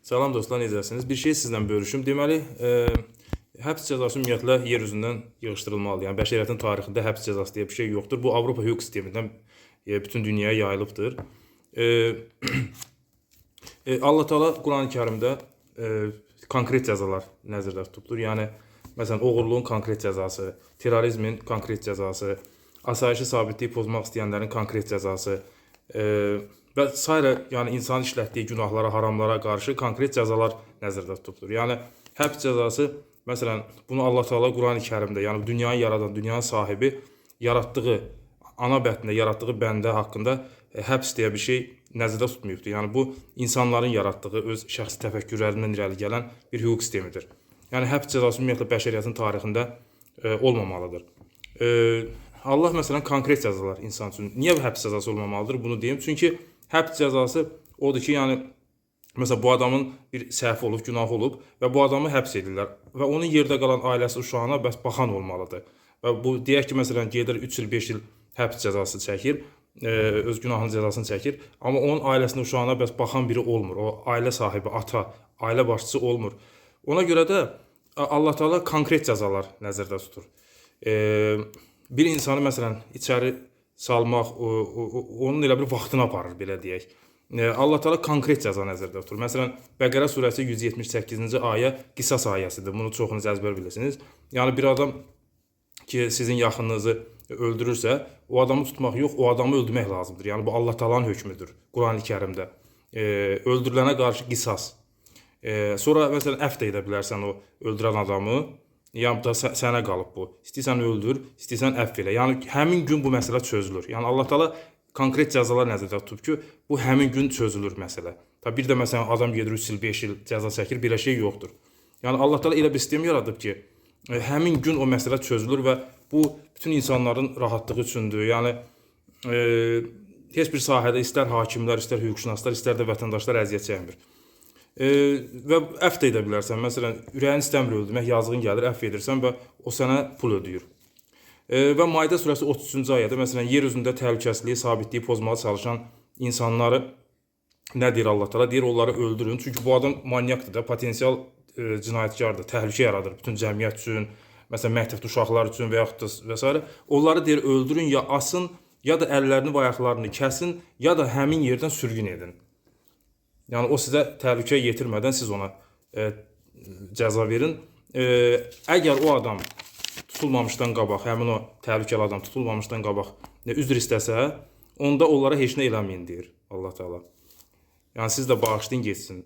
Salam dostlar, necəsiniz? Bir şey sizlə bölüşüm. Deməli, həbs cəzası ümumiyyətlə yer üzündən yığışdırılmalıdır. Yəni bəşəriyyətin tarixində həbs cəzası deyə bir şey yoxdur. Bu Avropa hüquq sistemindən bütün dünyaya yayılıbdır. Allah Teala Qurani-Kərimdə konkret cəzalar nəzərdə tutubdur. Yəni məsələn, oğurluğun konkret cəzası, terrorizmin konkret cəzası, asayişi sabitliyi pozmaq istəyənlərin konkret cəzası və sairə, yəni insan işlətdiyi günahlara, haramlara qarşı konkret cəzalar nəzərdə tutulur. Yəni həbs cəzası, məsələn, bunu Allah Teala Qurani-Kərimdə, yəni dünyanı yaradan, dünyanın sahibi yaratdığı, ana bətnində yaratdığı bəndə haqqında həbs deyə bir şey nəzərdə tutmayıbdır. Yəni bu insanların yaratdığı, öz şəxsi təfəkkürlərindən irəli gələn bir hüquq sistemidir. Yəni həbs cəzası ümumiyyətlə bəşəriyyətin tarixində olmamalıdır. Allah məsələn konkret cəzalar insan üçün. Niyə həbs cəzası olmamalıdır? Bunu deyim. Çünki həbs cəzası odur ki, yəni məsələn bu adamın bir səhvi olub, günah olub və bu adamı həbs edirlər və onun yerdə qalan ailəsi, uşağına bəs baxan olmalıdır. Və bu deyək ki, məsələn gedir 3 il, 5 il həbs cəzası çəkir, öz günahının cəzasını çəkir, amma onun ailəsində, uşağına bəs baxan biri olmur. O ailə sahibi, ata, ailə başçısı olmur. Ona görə də Allah Teala konkret cəzalar nəzərdə tutur. Bir insanı məsələn içəri salmaq, onun elə bir vaxtını aparır, belə deyək. Allah Teala konkret cəza nəzərdə tutur. Məsələn, Bəqərə surəsi 178-ci ayə qisas ayəsidir. Bunu çoxunuz əzbər bilirsiniz. Yəni bir adam ki, sizin yaxınınızı öldürürsə, o adamı tutmaq yox, o adamı öldürmək lazımdır. Yəni bu Allah Teala'nın hökmüdür Qurani-Kərimdə. Öldürülənə qarşı qisas. Sonra məsələn əfv də edə bilərsən o öldürən adamı. Yəni bu da sənə qalıb bu. İstəyirsən öldür, istəyirsən əfv elə. Yəni həmin gün bu məsələ çözülür. Yəni Allah Teala konkret cəzalar nəzərdə tutub ki, bu həmin gün çözülür məsələ. Tabi bir də məsələn adam gedir 3 il, 5 il cəza çəkir, belə şey yoxdur. Yəni Allah Teala elə bir sistem yaradıb ki, həmin gün o məsələ çözülür və bu bütün insanların rahatlığı üçündür. Yəni heç bir sahədə istər hakimlər, istər hüquqşünaslar, istər də vətəndaşlar əziyyət çəkmir. Və əfv də edə bilərsən. Məsələn, ürəyin istəmir öldürmək, yazığın gəlir, əfv edirsən və o sənə pul ödəyir. Və Maidə surəsi 33-cü ayədə məsələn yer üzündə təhlükəsizliyi, sabitliyi pozmağa çalışan insanları nə deyir Allah Teala? Deyir onları öldürün. Çünki bu adam manyakdır da, potensial cinayətkardır, təhlükə yaradır bütün cəmiyyət üçün, məsələn məktəbli uşaqlar üçün və yaxud da və s. Onları deyir öldürün, ya asın, ya da əllərini və ayaqlarını kəsin, ya da həmin yerdən sürgün edin. Yəni o sizə təhlükə yetirmədən siz ona cəza verin. Əgər o adam tutulmamışdan qabaq, həmin o təhlükəli adam tutulmamışdan qabaq üzr istəsə, onda onlara heç nə eləməyin deyir Allah Teala. Yəni siz də bağışlayın getsin.